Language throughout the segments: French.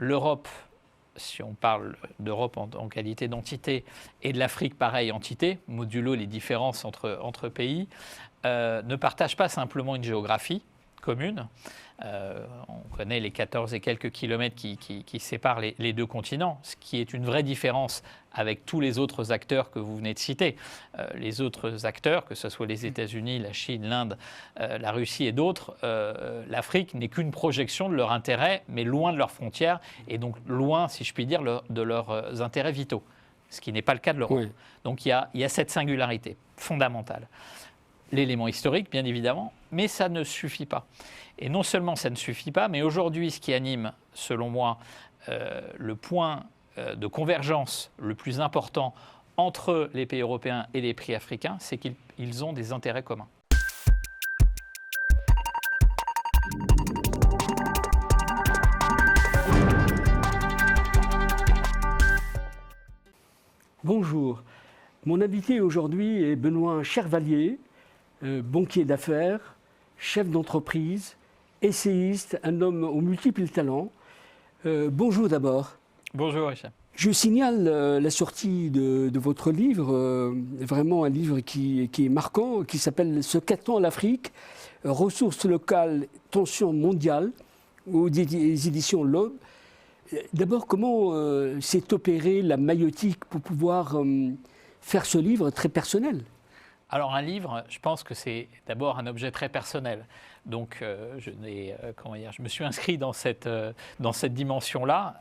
L'Europe, si on parle d'Europe en qualité d'entité, et de l'Afrique, pareil, entité, modulo les différences entre pays, ne partagent pas simplement une géographie commune. On connaît les 14 et quelques kilomètres qui séparent les deux continents, ce qui est une vraie différence avec tous les autres acteurs que vous venez de citer. Les autres acteurs, que ce soit les États-Unis, la Chine, l'Inde, la Russie et d'autres, l'Afrique n'est qu'une projection de leur intérêt, mais loin de leurs frontières, et donc loin, si je puis dire, de leurs intérêts vitaux, ce qui n'est pas le cas de l'Europe. Oui. Donc il y a cette singularité fondamentale. L'élément historique, bien évidemment, mais ça ne suffit pas. Et non seulement ça ne suffit pas, mais aujourd'hui, ce qui anime, selon moi, le point de convergence le plus important entre les pays européens et les pays africains, c'est qu'ils ont des intérêts communs. Bonjour. Mon invité aujourd'hui est Benoît Chervalier, banquier d'affaires, chef d'entreprise, essayiste, un homme aux multiples talents. Bonjour d'abord. Bonjour Richard. Je signale la sortie de votre livre, vraiment un livre qui est marquant, qui s'appelle « Ce qu'attend l'Afrique, ressources locales, tensions mondiales » aux éditions L'Aube. D'abord, comment s'est opérée la maïeutique pour pouvoir faire ce livre très personnel ? Alors un livre, je pense que c'est d'abord un objet très personnel. Donc je me suis inscrit dans cette dimension-là.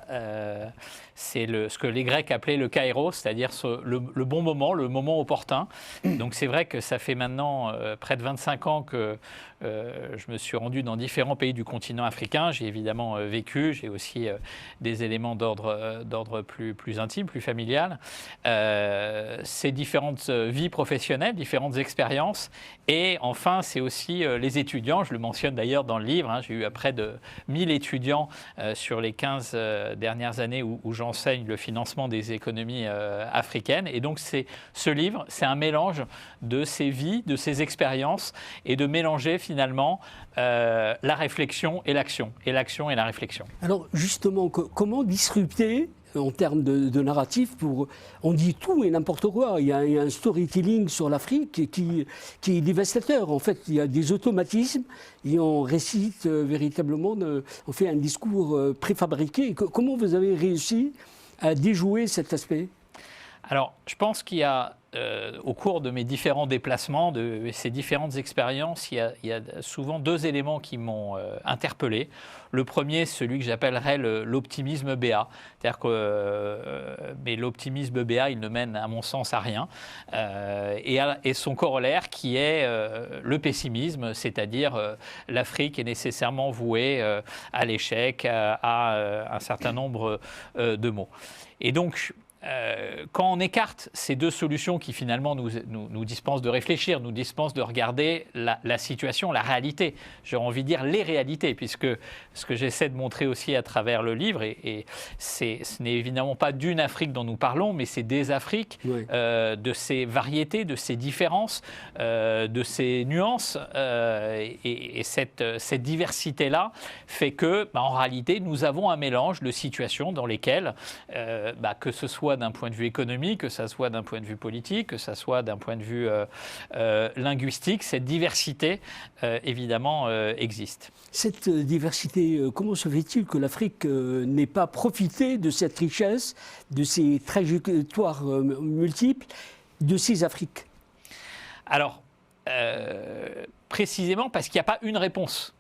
C'est ce que les Grecs appelaient le kairos, c'est-à-dire le bon moment, le moment opportun. Donc c'est vrai que ça fait maintenant près de 25 ans que je me suis rendu dans différents pays du continent africain. J'ai évidemment vécu, j'ai aussi des éléments d'ordre plus intime, plus familial. Ces différentes vies professionnelles, différentes expériences. Et enfin, c'est aussi les étudiants. Je le mentionne d'ailleurs dans le livre. J'ai eu près de 1000 étudiants sur les 15 dernières années où j'enseigne le financement des économies africaines. Et donc, ce livre, c'est un mélange de ces vies, de ces expériences et de mélanger finalement la réflexion et l'action, et l'action et la réflexion. Alors justement, comment disrupter en termes de narratif on dit tout et n'importe quoi. Il y a un storytelling sur l'Afrique qui est dévastateur. En fait, il y a des automatismes et on récite véritablement, on fait un discours préfabriqué. Comment vous avez réussi à déjouer cet aspect ? Alors, je pense qu'il y a, au cours de mes différents déplacements, de ces différentes expériences, il y a souvent deux éléments qui m'ont interpellé. Le premier, celui que j'appellerais l'optimisme BA. C'est-à-dire mais l'optimisme BA, il ne mène à mon sens à rien. Et son corollaire qui est le pessimisme, c'est-à-dire l'Afrique est nécessairement vouée à l'échec, à un certain nombre de maux. Et donc, quand on écarte ces deux solutions qui finalement nous dispensent de réfléchir, nous dispensent de regarder la situation, la réalité, j'ai envie de dire les réalités, puisque ce que j'essaie de montrer aussi à travers le livre, ce n'est évidemment pas d'une Afrique dont nous parlons, mais c'est des Afriques, oui. De ces variétés, de ces différences, de ces nuances, et cette diversité-là fait que, en réalité, nous avons un mélange de situations dans lesquelles, que ce soit d'un point de vue économique, que ça soit d'un point de vue politique, que ça soit d'un point de vue linguistique, cette diversité, évidemment, existe. Cette diversité, comment se fait-il que l'Afrique n'ait pas profité de cette richesse, de ces trajectoires multiples, de ces Afriques ? Alors, précisément parce qu'il n'y a pas une réponse.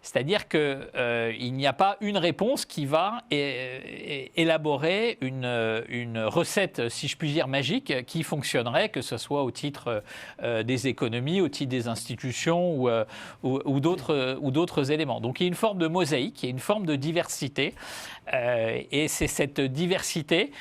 C'est-à-dire qu'il n'y a pas une réponse qui va élaborer une recette, si je puis dire, magique, qui fonctionnerait, que ce soit au titre des économies, au titre des institutions ou d'autres éléments. Donc il y a une forme de mosaïque, il y a une forme de diversité. Et c'est cette diversité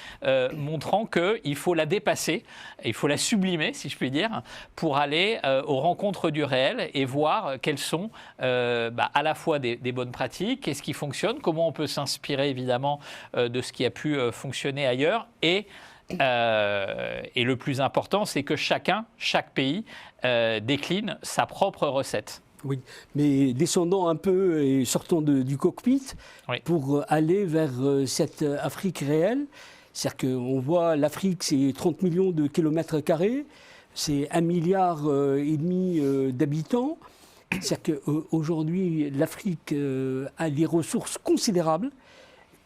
montrant qu'il faut la dépasser, il faut la sublimer, si je puis dire, pour aller aux rencontres du réel et voir quelles sont à la fois des bonnes pratiques, qu'est-ce qui fonctionne, comment on peut s'inspirer évidemment de ce qui a pu fonctionner ailleurs et le plus important, c'est que chaque pays décline sa propre recette. Oui, mais descendons un peu et sortons du cockpit pour aller vers cette Afrique réelle. C'est-à-dire qu'on voit l'Afrique, c'est 30 millions de kilomètres carrés, c'est 1,5 milliard d'habitants. C'est-à-dire qu'aujourd'hui, l'Afrique a des ressources considérables.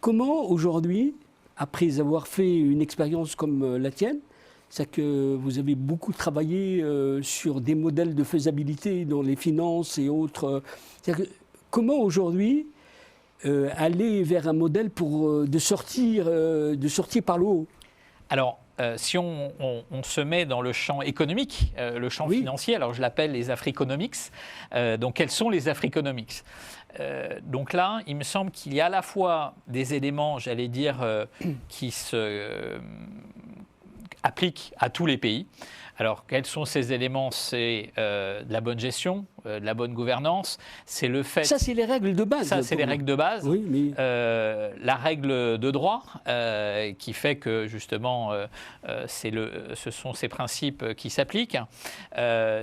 Comment aujourd'hui, après avoir fait une expérience comme la tienne, c'est que vous avez beaucoup travaillé sur des modèles de faisabilité dans les finances et autres. Comment aujourd'hui aller vers un modèle de sortir par le haut? Alors, si on se met dans le champ économique, le champ financier, alors je l'appelle les Africonomics. Donc, quels sont les Africonomics? Donc là, il me semble qu'il y a à la fois des éléments, j'allais dire, qui se appliquent à tous les pays. Alors, quels sont ces éléments? C'est de la bonne gestion, de la bonne gouvernance. C'est le fait. Ça, c'est les règles de base. Ça, c'est les règles de base. Oui, mais... la règle de droit, qui fait que justement, ce sont ces principes qui s'appliquent.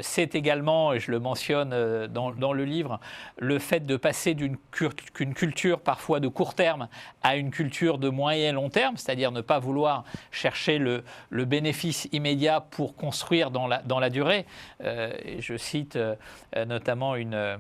C'est également, et je le mentionne dans le livre, le fait de passer d'une culture parfois de court terme à une culture de moyen et long terme, c'est-à-dire ne pas vouloir chercher le bénéfice immédiat pour construire dans la durée. Je cite notamment une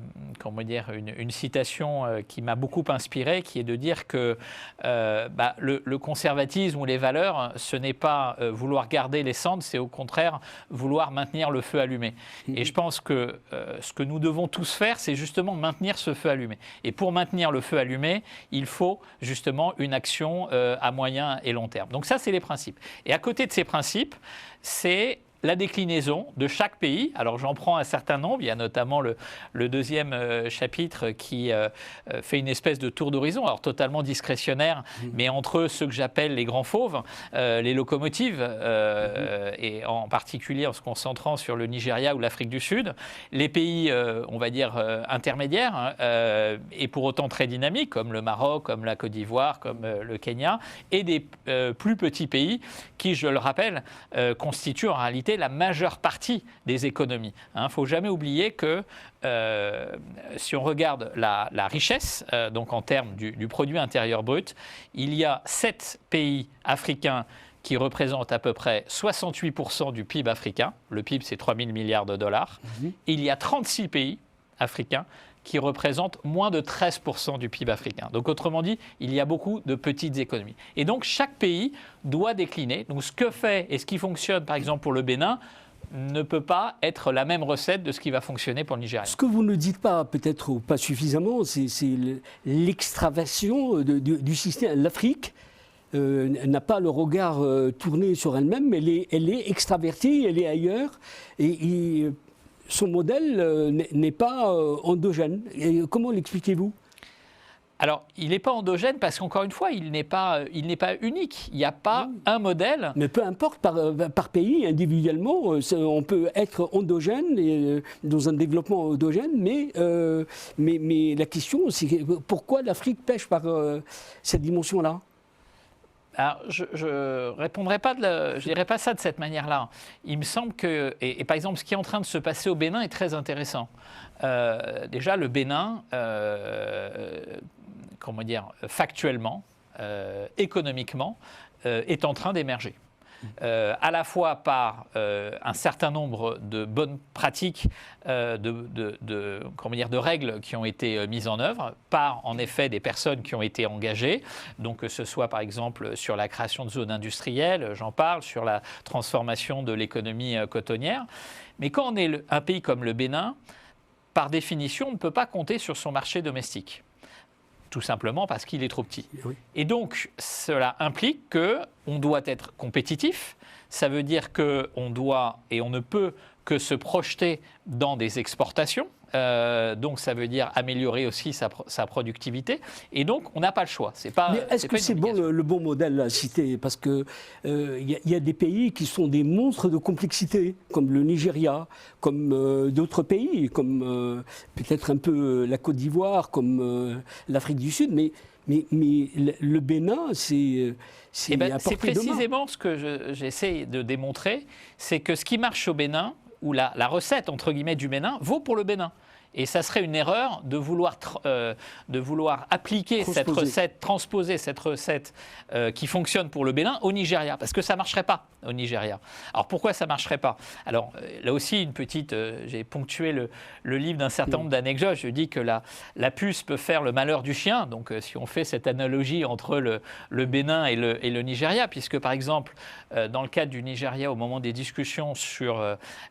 citation qui m'a beaucoup inspiré, qui est de dire que le conservatisme ou les valeurs, ce n'est pas vouloir garder les cendres, c'est au contraire vouloir maintenir le feu allumé. Et je pense que ce que nous devons tous faire, c'est justement maintenir ce feu allumé. Et pour maintenir le feu allumé, il faut justement une action à moyen et long terme. Donc ça, c'est les principes. Et à côté de ces principes, c'est la déclinaison de chaque pays. Alors j'en prends un certain nombre, il y a notamment le deuxième chapitre qui fait une espèce de tour d'horizon, alors totalement discrétionnaire, mais entre ceux que j'appelle les grands fauves, les locomotives, et en particulier en se concentrant sur le Nigeria ou l'Afrique du Sud, les pays, on va dire, intermédiaires, et pour autant très dynamiques, comme le Maroc, comme la Côte d'Ivoire, comme le Kenya, et des plus petits pays qui, je le rappelle, constituent en réalité la majeure partie des économies. Il ne faut jamais oublier que si on regarde la richesse, donc en termes du produit intérieur brut, il y a 7 pays africains qui représentent à peu près 68% du PIB africain. Le PIB, c'est 3 000 milliards de dollars. Il y a 36 pays africains qui représentent moins de 13% du PIB africain. Donc autrement dit, il y a beaucoup de petites économies. Et donc chaque pays doit décliner. Donc ce que fait et ce qui fonctionne par exemple pour le Bénin ne peut pas être la même recette de ce qui va fonctionner pour le Nigeria. Ce que vous ne dites pas, peut-être pas suffisamment, c'est l'extraversion du système. L'Afrique n'a pas le regard tourné sur elle-même, elle est extravertie, elle est ailleurs. Et son modèle n'est pas endogène. Et comment l'expliquez-vous? Alors, il n'est pas endogène parce qu'encore une fois, il n'est pas unique. Il n'y a pas un modèle. Mais peu importe, par pays, individuellement, on peut être endogène, dans un développement endogène, mais la question, c'est pourquoi l'Afrique pêche par cette dimension-là? Alors, je ne répondrai pas, je dirais pas ça de cette manière-là. Il me semble que, et par exemple, ce qui est en train de se passer au Bénin est très intéressant. Déjà, le Bénin, comment dire, factuellement, économiquement, est en train d'émerger. À la fois par un certain nombre de bonnes pratiques, de règles qui ont été mises en œuvre, par en effet des personnes qui ont été engagées, donc que ce soit par exemple sur la création de zones industrielles, j'en parle, sur la transformation de l'économie cotonnière. Mais quand on est un pays comme le Bénin, par définition, on ne peut pas compter sur son marché domestique. Tout simplement parce qu'il est trop petit. Oui. Et donc, cela implique qu'on doit être compétitif. Ça veut dire qu'on doit et on ne peut que se projeter dans des exportations. Donc, ça veut dire améliorer aussi sa productivité. Et donc, on n'a pas le choix. Mais est-ce que c'est le bon modèle à citer? Parce qu'il y a des pays qui sont des monstres de complexité, comme le Nigeria, comme d'autres pays, comme peut-être un peu la Côte d'Ivoire, comme l'Afrique du Sud. Mais le Bénin, c'est précisément ce que j'essaie de démontrer, c'est que ce qui marche au Bénin, ou la recette, entre guillemets, du Bénin, vaut pour le Bénin. Et ça serait une erreur de vouloir appliquer cette recette, transposer cette recette qui fonctionne pour le Bénin au Nigeria, parce que ça ne marcherait pas au Nigeria. Alors pourquoi ça ne marcherait pas? Alors là aussi, une petite, j'ai ponctué le livre d'un certain nombre d'anecdotes. Je dis que la puce peut faire le malheur du chien. Donc si on fait cette analogie entre le Bénin et le Nigeria, puisque par exemple, dans le cadre du Nigeria, au moment des discussions sur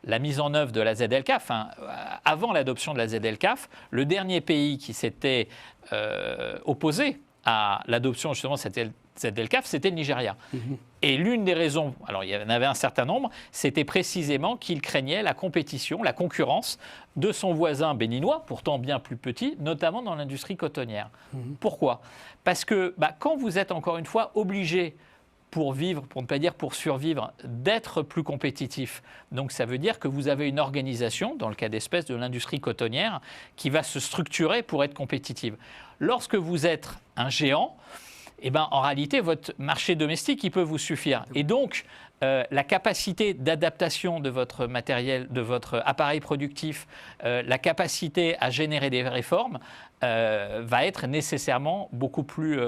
la mise en œuvre de la ZLCAF, avant l'adoption de la ZLCAF, le dernier pays qui s'était opposé à l'adoption justement de cette ZLCAF, c'était le Nigeria. Et l'une des raisons, alors il y en avait un certain nombre, c'était précisément qu'il craignait la compétition, la concurrence de son voisin béninois, pourtant bien plus petit, notamment dans l'industrie cotonnière. Pourquoi? Parce que quand vous êtes encore une fois obligé pour vivre, pour ne pas dire pour survivre, d'être plus compétitif. Donc ça veut dire que vous avez une organisation, dans le cas d'espèce de l'industrie cotonnière, qui va se structurer pour être compétitive. Lorsque vous êtes un géant, en réalité, votre marché domestique, il peut vous suffire. Et donc, la capacité d'adaptation de votre matériel, de votre appareil productif, la capacité à générer des réformes va être nécessairement beaucoup plus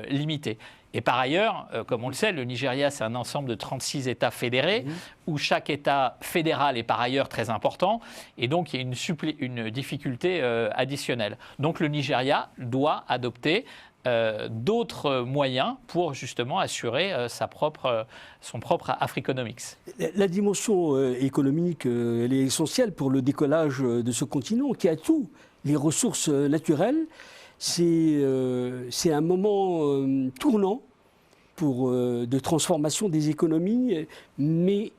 limitée. Et par ailleurs, comme on le sait, le Nigeria, c'est un ensemble de 36 États fédérés, où chaque État fédéral est par ailleurs très important, et donc il y a une difficulté additionnelle. Donc le Nigeria doit adopter d'autres moyens pour justement assurer son propre Africonomics. La dimension économique, elle est essentielle pour le décollage de ce continent qui a tout. Les ressources naturelles, c'est un moment tournant de transformation des économies, mais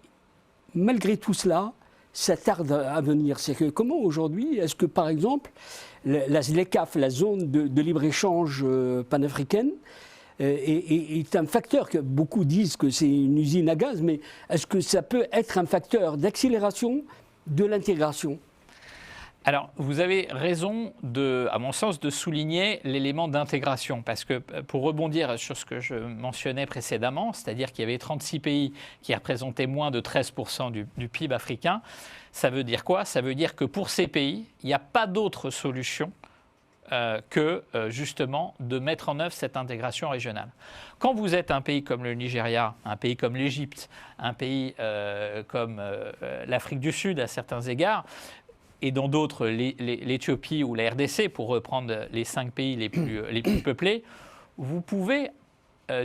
malgré tout cela, ça tarde à venir. C'est que comment aujourd'hui, est-ce que par exemple, la ZLECAF, la zone de libre-échange panafricaine, est un facteur que beaucoup disent que c'est une usine à gaz, mais est-ce que ça peut être un facteur d'accélération de l'intégration ? Alors, vous avez raison, à mon sens, de souligner l'élément d'intégration. Parce que, pour rebondir sur ce que je mentionnais précédemment, c'est-à-dire qu'il y avait 36 pays qui représentaient moins de 13% du PIB africain, ça veut dire quoi? Ça veut dire que pour ces pays, il n'y a pas d'autre solution que, justement, de mettre en œuvre cette intégration régionale. Quand vous êtes un pays comme le Nigeria, un pays comme l'Égypte, un pays comme l'Afrique du Sud à certains égards, et dans d'autres, l'Éthiopie ou la RDC, pour reprendre les 5 pays les plus peuplés, vous pouvez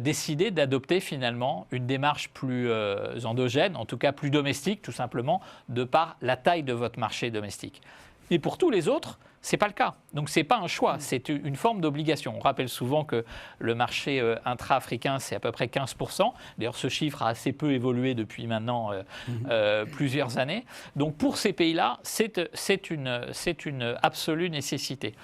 décider d'adopter finalement une démarche plus endogène, en tout cas plus domestique, tout simplement, de par la taille de votre marché domestique. Mais pour tous les autres, ce n'est pas le cas. Donc ce n'est pas un choix, c'est une forme d'obligation. On rappelle souvent que le marché intra-africain, c'est à peu près 15%. D'ailleurs, ce chiffre a assez peu évolué depuis maintenant plusieurs années. Donc pour ces pays-là, c'est une absolue nécessité.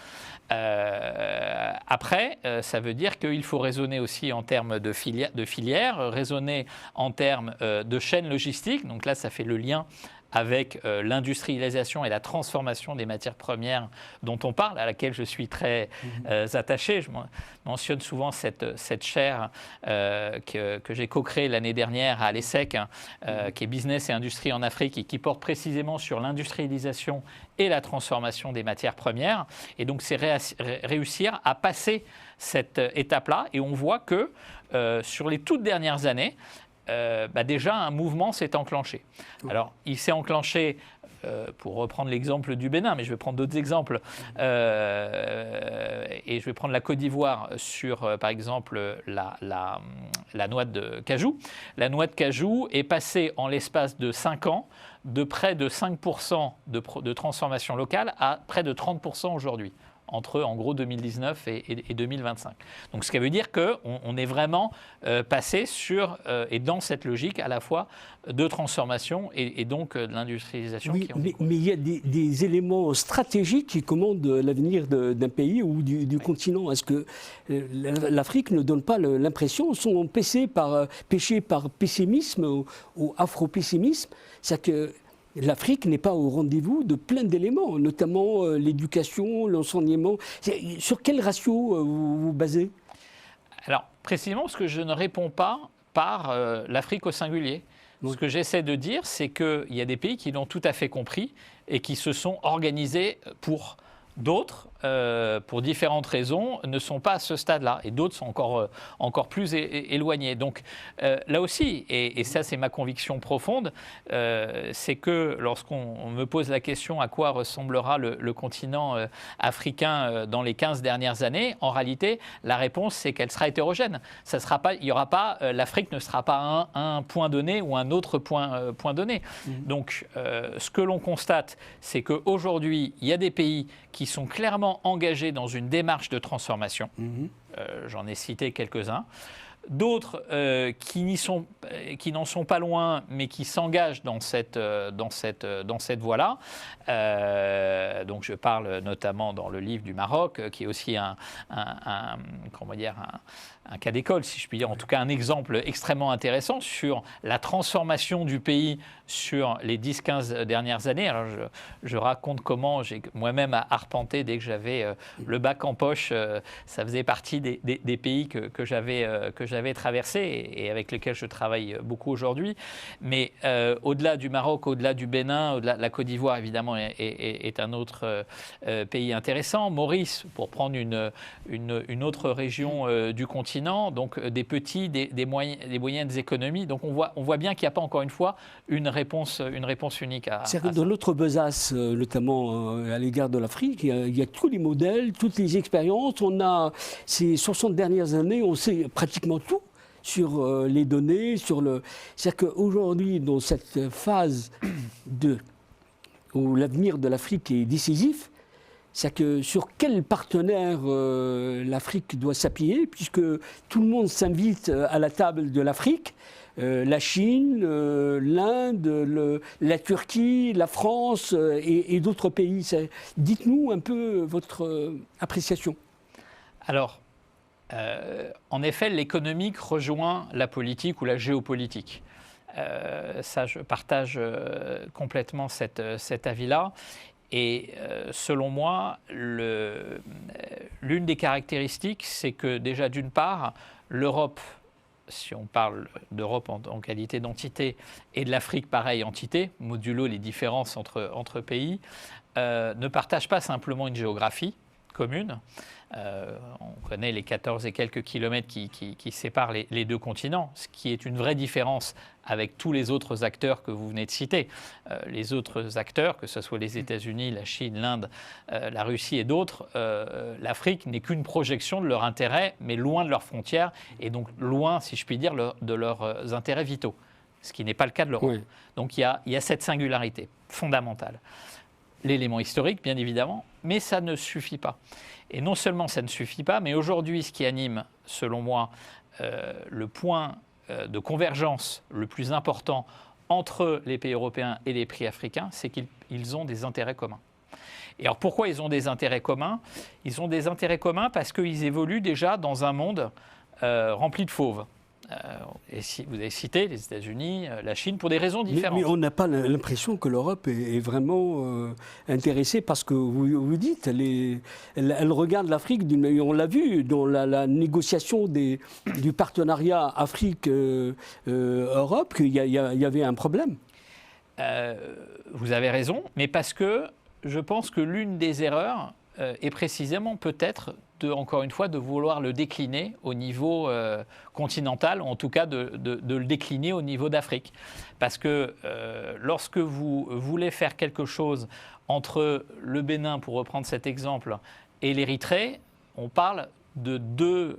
Après, ça veut dire qu'il faut raisonner aussi en termes de filières, raisonner en termes de chaînes logistiques. Donc là, ça fait le lien avec l'industrialisation et la transformation des matières premières dont on parle, à laquelle je suis très attaché. Je mentionne souvent cette chaire que j'ai co-créée l'année dernière à l'ESSEC, qui est Business et Industrie en Afrique, et qui porte précisément sur l'industrialisation et la transformation des matières premières. Et donc, c'est réussir à passer cette étape-là. Et on voit que sur les toutes dernières années, déjà un mouvement s'est enclenché. Alors, il s'est enclenché, pour reprendre l'exemple du Bénin, mais je vais prendre d'autres exemples, et je vais prendre la Côte d'Ivoire sur, par exemple, la noix de cajou. La noix de cajou est passée en l'espace de 5 ans de près de 5% de transformation locale à près de 30% aujourd'hui, entre en gros 2019 et 2025. Donc ce qui veut dire qu'on est vraiment passé sur et dans cette logique à la fois de transformation et donc de l'industrialisation. Oui, mais il y a des éléments stratégiques qui commandent l'avenir d'un pays ou du continent. Est-ce que l'Afrique ne donne pas l'impression, sont péchés par pessimisme ou afro-pessimisme, c'est que l'Afrique n'est pas au rendez-vous de plein d'éléments, notamment l'éducation, l'enseignement. Sur quel ratio vous vous basez ? Alors, précisément parce que je ne réponds pas par l'Afrique au singulier. Ce que j'essaie de dire, c'est qu'il y a des pays qui l'ont tout à fait compris et qui se sont organisés pour. D'autres, pour différentes raisons, ne sont pas à ce stade-là. Et d'autres sont encore plus éloignés. Donc là aussi, et ça c'est ma conviction profonde, c'est que lorsqu'on me pose la question à quoi ressemblera le continent africain dans les 15 dernières années, en réalité, la réponse c'est qu'elle sera hétérogène. Ça sera pas, il y aura pas, l'Afrique ne sera pas un point donné ou un autre point donné. Donc ce que l'on constate, c'est qu'aujourd'hui, il y a des pays qui sont clairement engagés dans une démarche de transformation. J'en ai cité quelques-uns. D'autres qui n'en sont pas loin, mais qui s'engagent dans cette voie-là. Donc je parle notamment dans le livre du Maroc, qui est aussi un cas d'école, si je puis dire, en tout cas un exemple extrêmement intéressant sur la transformation du pays sur les 10-15 dernières années. Alors je raconte comment j'ai moi-même arpenté dès que j'avais le bac en poche. Ça faisait partie des pays que j'avais traversés et avec lesquels je travaille beaucoup aujourd'hui. Mais au-delà du Maroc, au-delà du Bénin, au-delà de la Côte d'Ivoire, évidemment, est un autre pays intéressant. Maurice, pour prendre une autre région du continent, donc des petits, des moyennes économies. Donc on voit bien qu'il n'y a pas, encore une fois, une réponse unique à C'est-à-dire que dans notre besace, notamment à l'égard de l'Afrique, il y a tous les modèles, toutes les expériences. On a, ces 60 dernières années, on sait pratiquement tout sur les données, c'est-à-dire qu'aujourd'hui, dans cette phase où l'avenir de l'Afrique est décisif, c'est que sur quel partenaire l'Afrique doit s'appuyer, puisque tout le monde s'invite à la table de l'Afrique, la Chine, l'Inde, la Turquie, la France et d'autres pays. Dites-nous un peu votre appréciation. Alors, en effet, l'économique rejoint la politique ou la géopolitique. Ça, je partage complètement cet avis-là. Et selon moi, l'une des caractéristiques, c'est que déjà, d'une part, l'Europe, si on parle d'Europe en qualité d'entité, et de l'Afrique, pareil, entité, modulo les différences entre pays, ne partage pas simplement une géographie commune. On connaît les 14 et quelques kilomètres qui séparent les deux continents, ce qui est une vraie différence avec tous les autres acteurs que vous venez de citer. Les autres acteurs, que ce soit les États-Unis, la Chine, l'Inde, la Russie et d'autres, l'Afrique n'est qu'une projection de leur intérêt, mais loin de leurs frontières, et donc loin, si je puis dire, de leurs intérêts vitaux, ce qui n'est pas le cas de l'Europe. Oui. Donc il y a cette singularité fondamentale. L'élément historique, bien évidemment, mais ça ne suffit pas. Et non seulement ça ne suffit pas, mais aujourd'hui, ce qui anime, selon moi, le point de convergence le plus important entre les pays européens et les pays africains, c'est qu'ils ont des intérêts communs. Et alors pourquoi ils ont des intérêts communs ? Ils ont des intérêts communs parce qu'ils évoluent déjà dans un monde rempli de fauves. Et si vous avez cité les États-Unis, la Chine, pour des raisons différentes. Mais on n'a pas l'impression que l'Europe est vraiment intéressée parce que vous dites, elle regarde l'Afrique, on l'a vu dans la négociation du partenariat Afrique-Europe, qu'il y avait un problème. Vous avez raison, mais parce que je pense que l'une des erreurs est précisément peut-être encore une fois, de vouloir le décliner au niveau continental, ou en tout cas de le décliner au niveau d'Afrique. Parce que lorsque vous voulez faire quelque chose entre le Bénin, pour reprendre cet exemple, et l'Érythrée, on parle de deux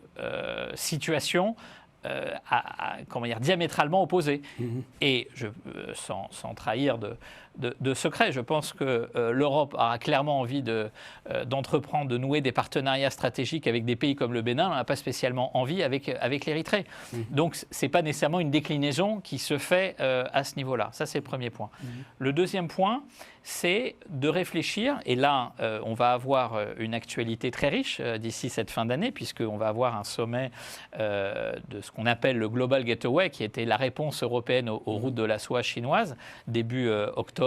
situations diamétralement opposées. Et sans trahir de secret, je pense que l'Europe a clairement envie d'entreprendre, de nouer des partenariats stratégiques avec des pays comme le Bénin, elle n'a pas spécialement envie avec l'Érythrée. Donc ce n'est pas nécessairement une déclinaison qui se fait à ce niveau-là. Ça, c'est le premier point. Le deuxième point, c'est de réfléchir, et là, on va avoir une actualité très riche d'ici cette fin d'année, puisqu'on va avoir un sommet de ce qu'on appelle le Global Gateway, qui était la réponse européenne aux routes de la soie chinoise, début octobre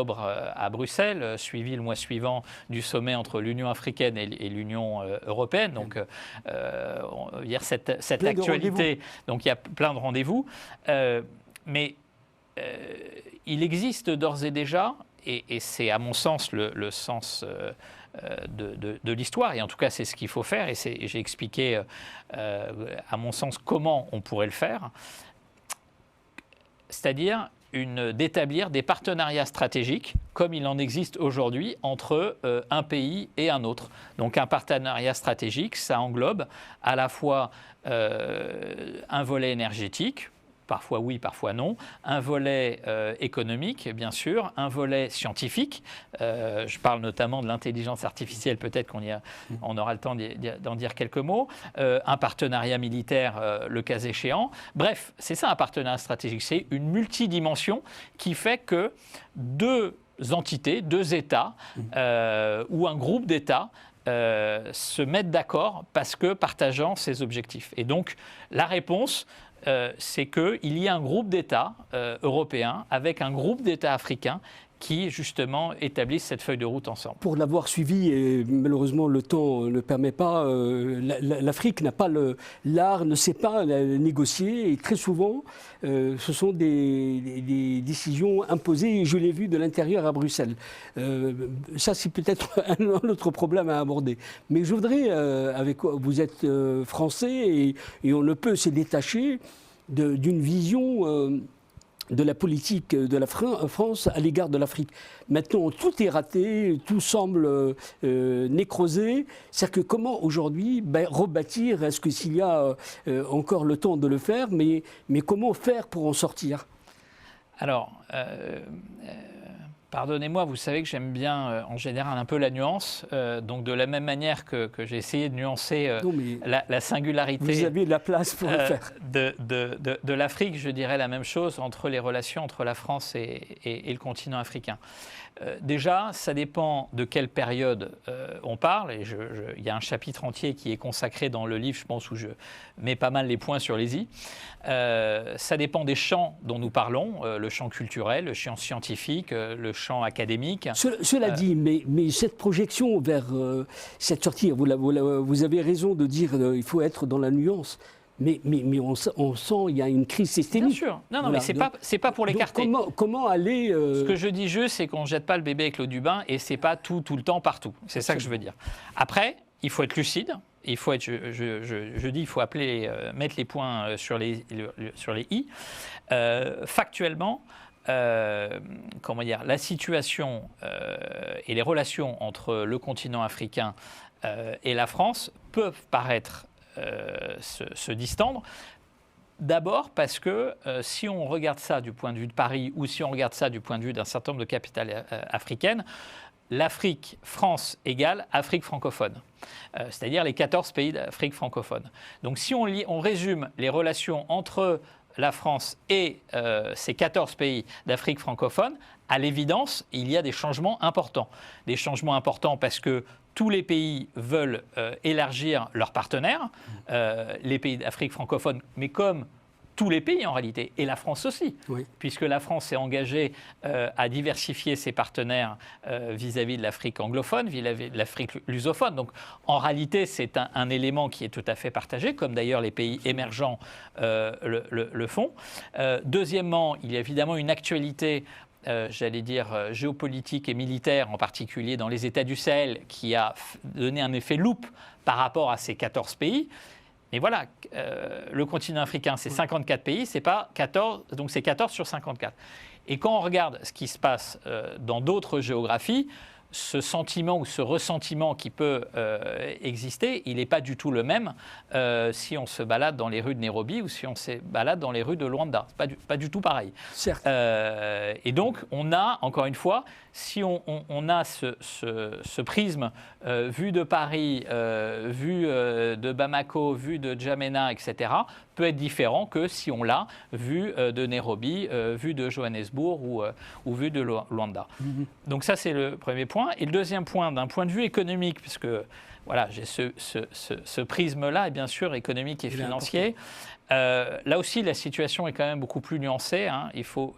à Bruxelles, suivi le mois suivant du sommet entre l'Union africaine et l'Union européenne. Donc, cette actualité, donc il y a plein de rendez-vous. Mais il existe d'ores et déjà, et c'est à mon sens le sens de l'histoire, et en tout cas c'est ce qu'il faut faire, et j'ai expliqué à mon sens comment on pourrait le faire, c'est-à-dire d'établir des partenariats stratégiques comme il en existe aujourd'hui entre un pays et un autre. Donc un partenariat stratégique, ça englobe à la fois un volet énergétique, parfois oui, parfois non, un volet économique, bien sûr, un volet scientifique, je parle notamment de l'intelligence artificielle, peut-être on aura le temps d'en dire quelques mots, un partenariat militaire, le cas échéant. Bref, c'est ça un partenariat stratégique, c'est une multidimension qui fait que deux entités, deux États ou un groupe d'États se mettent d'accord parce que partageant ces objectifs. Et donc, la réponse, c'est qu'il y a un groupe d'États européens avec un groupe d'États africains qui, justement, établissent cette feuille de route ensemble. Pour l'avoir suivi, et malheureusement le temps ne permet pas, l'Afrique n'a pas l'art, ne sait pas négocier, et très souvent, ce sont des décisions imposées, et je l'ai vu de l'intérieur à Bruxelles. Ça, c'est peut-être un autre problème à aborder. Mais je voudrais, vous êtes français, et on ne peut se détacher d'une vision de la politique de la France à l'égard de l'Afrique. Maintenant, tout est raté, tout semble nécrosé. C'est-à-dire que comment aujourd'hui rebâtir, est-ce que s'il y a encore le temps de le faire, mais comment faire pour en sortir ? Alors, pardonnez-moi, vous savez que j'aime bien en général un peu la nuance. Donc de la même manière que j'ai essayé de nuancer la singularité vous avez de la place pour le faire. de l'Afrique, je dirais la même chose entre les relations entre la France et le continent africain. Déjà, ça dépend de quelle période on parle. Et il y a un chapitre entier qui est consacré dans le livre, je pense, où je mets pas mal les points sur les i. Ça dépend des champs dont nous parlons, le champ culturel, le champ scientifique, le champ académique. Cela dit, mais cette projection vers cette sortie, vous avez raison de dire qu'il faut être dans la nuance. Mais on sent il y a une crise systémique. Bien sûr. Non, voilà. Mais c'est pas pour l'écarter. Comment aller Ce que je dis c'est qu'on ne jette pas le bébé avec l'eau du bain, et c'est pas tout le temps partout. C'est ça que je veux dire. Après, il faut être lucide. Il faut être, je dis, il faut mettre les points sur les i. Factuellement, la situation et les relations entre le continent africain et la France peuvent paraître se distendre. D'abord parce que si on regarde ça du point de vue de Paris ou si on regarde ça du point de vue d'un certain nombre de capitales africaines, l'Afrique, France égale Afrique francophone, c'est-à-dire les 14 pays d'Afrique francophone. Donc si on résume les relations entre la France et ces 14 pays d'Afrique francophone, à l'évidence, il y a des changements importants. Des changements importants parce que tous les pays veulent élargir leurs partenaires, les pays d'Afrique francophone, mais comme tous les pays en réalité, et la France aussi, oui. Puisque la France s'est engagée à diversifier ses partenaires vis-à-vis de l'Afrique anglophone, vis-à-vis de l'Afrique lusophone. Donc en réalité, c'est un élément qui est tout à fait partagé, comme d'ailleurs les pays émergents le font. Deuxièmement, il y a évidemment une actualité géopolitique et militaire, en particulier dans les États du Sahel, qui a donné un effet loupe par rapport à ces 14 pays. Mais voilà, le continent africain, c'est 54 pays, c'est pas 14, donc c'est 14 sur 54. Et quand on regarde ce qui se passe dans d'autres géographies, ce sentiment ou ce ressentiment qui peut exister, il n'est pas du tout le même si on se balade dans les rues de Nairobi ou si on se balade dans les rues de Luanda. C'est pas du tout pareil. Certes. Et donc, on a, encore une fois, si on a ce prisme vu de Paris, vu de Bamako, vu de N'Djamena, etc., peut être différent que si on l'a vu de Nairobi, vu de Johannesburg ou vu de Luanda. Mm-hmm. Donc ça, c'est le premier point. Et le deuxième point, d'un point de vue économique, puisque voilà, j'ai ce prisme-là, et bien sûr économique et financier. Là aussi, la situation est quand même beaucoup plus nuancée. Hein. Il faut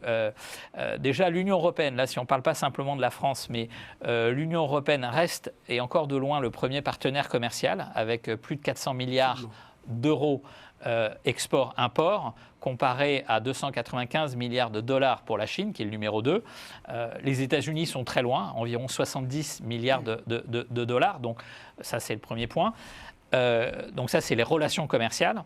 déjà l'Union européenne, là si on ne parle pas simplement de la France, mais l'Union européenne reste et encore de loin le premier partenaire commercial avec plus de 400 milliards d'euros export-import, comparé à 295 milliards de dollars pour la Chine, qui est le numéro 2. Les États-Unis sont très loin, environ 70 milliards de dollars. Donc ça, c'est le premier point. Donc ça, c'est les relations commerciales.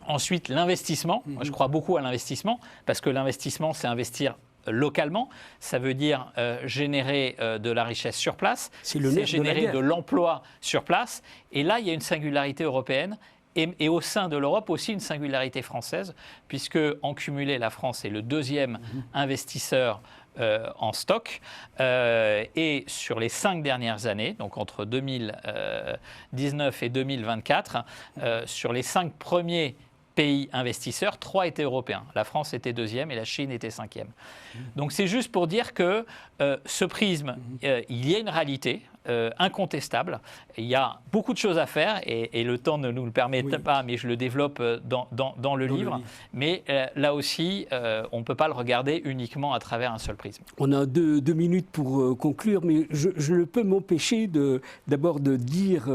Ensuite, l'investissement. Moi, je crois beaucoup à l'investissement, parce que l'investissement, c'est investir localement. Ça veut dire générer de la richesse sur place. C'est générer de l'emploi sur place. Et là, il y a une singularité européenne. Et au sein de l'Europe aussi une singularité française, puisque en cumulé, la France est le deuxième investisseur en stock. Et sur les 5 dernières années, donc entre 2019 et 2024, sur les 5 premiers pays investisseurs, 3 étaient européens. La France était deuxième et la Chine était 5e. Donc c'est juste pour dire que ce prisme, il y a une réalité incontestable. Il y a beaucoup de choses à faire et le temps ne nous le permet pas, mais je le développe dans le livre. Mais là aussi, on ne peut pas le regarder uniquement à travers un seul prisme. On a deux minutes pour conclure, mais je ne peux m'empêcher d'abord de dire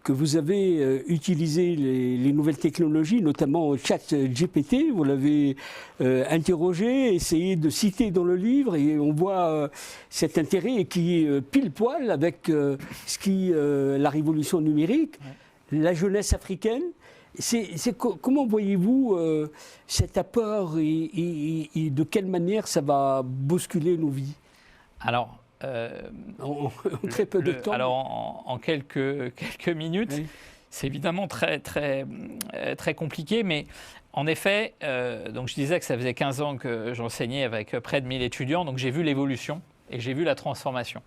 que vous avez utilisé les nouvelles technologies, notamment ChatGPT. Vous l'avez interrogé, essayé de citer dans le livre, et on voit cet intérêt qui est pile poil avec la révolution numérique, la jeunesse africaine. Comment voyez-vous cet apport et de quelle manière ça va bousculer nos vies? Alors, en très peu de temps. Alors, en quelques minutes, c'est évidemment très compliqué, mais en effet, donc je disais que ça faisait 15 ans que j'enseignais avec près de 1000 étudiants, donc j'ai vu l'évolution et j'ai vu la transformation.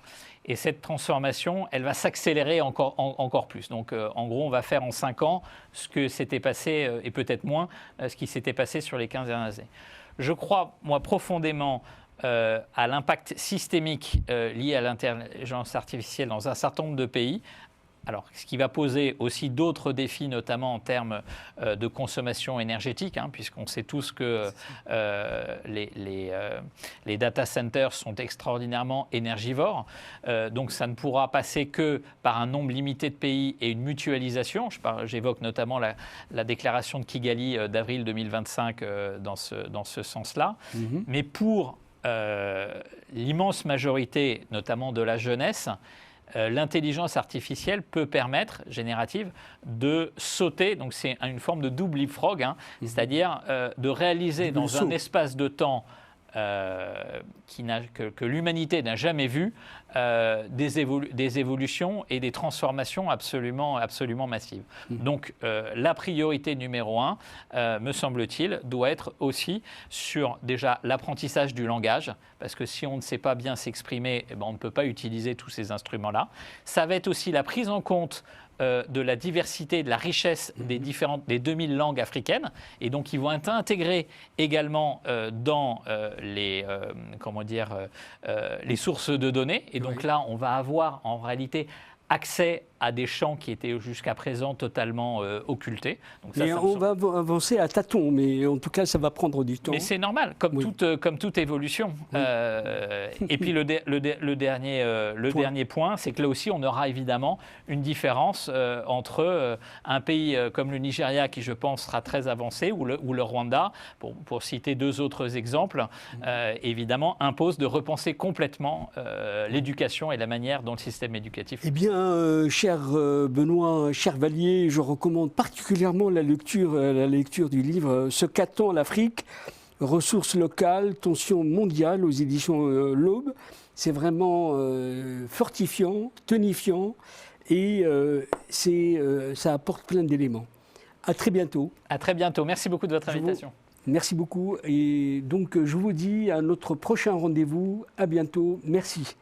Et cette transformation, elle va s'accélérer encore plus. Donc, en gros, on va faire en 5 ans ce que s'était passé, et peut-être moins, ce qui s'était passé sur les 15 dernières années. Je crois, moi, profondément à l'impact systémique lié à l'intelligence artificielle dans un certain nombre de pays. Alors, ce qui va poser aussi d'autres défis, notamment en termes de consommation énergétique, puisqu'on sait tous que les data centers sont extraordinairement énergivores. Donc, ça ne pourra passer que par un nombre limité de pays et une mutualisation. J'évoque notamment la déclaration de Kigali d'avril 2025 dans ce sens-là. Mais pour l'immense majorité, notamment de la jeunesse, l'intelligence artificielle peut permettre, générative, de sauter, donc c'est une forme de double leapfrog, c'est-à-dire de réaliser dans un espace de temps que l'humanité n'a jamais vu, des évolutions et des transformations absolument massives. Donc la priorité numéro 1, me semble-t-il, doit être aussi sur déjà l'apprentissage du langage, parce que si on ne sait pas bien s'exprimer, on ne peut pas utiliser tous ces instruments-là. Ça va être aussi la prise en compte de la diversité, de la richesse des 2000 langues africaines, et donc ils vont être intégrés également dans les sources de données, et donc là on va avoir en réalité accès à des champs qui étaient jusqu'à présent totalement occultés. Donc ça, on va avancer à tâtons, mais en tout cas, ça va prendre du temps. Mais c'est normal, comme toute évolution. Et puis le dernier point, c'est que là aussi, on aura évidemment une différence entre un pays comme le Nigeria, qui je pense sera très avancé, ou le Rwanda, pour citer 2 autres exemples, évidemment, impose de repenser complètement l'éducation et la manière dont le système éducatif fonctionne. Eh bien, cher Benoît, cher Vallier, je recommande particulièrement la lecture du livre « Ce qu'attend l'Afrique, ressources locales, tensions mondiales » aux éditions L'Aube. C'est vraiment fortifiant, tonifiant et ça apporte plein d'éléments. À très bientôt. À très bientôt. Merci beaucoup de votre invitation. Merci beaucoup. Et donc, je vous dis à notre prochain rendez-vous. À bientôt. Merci.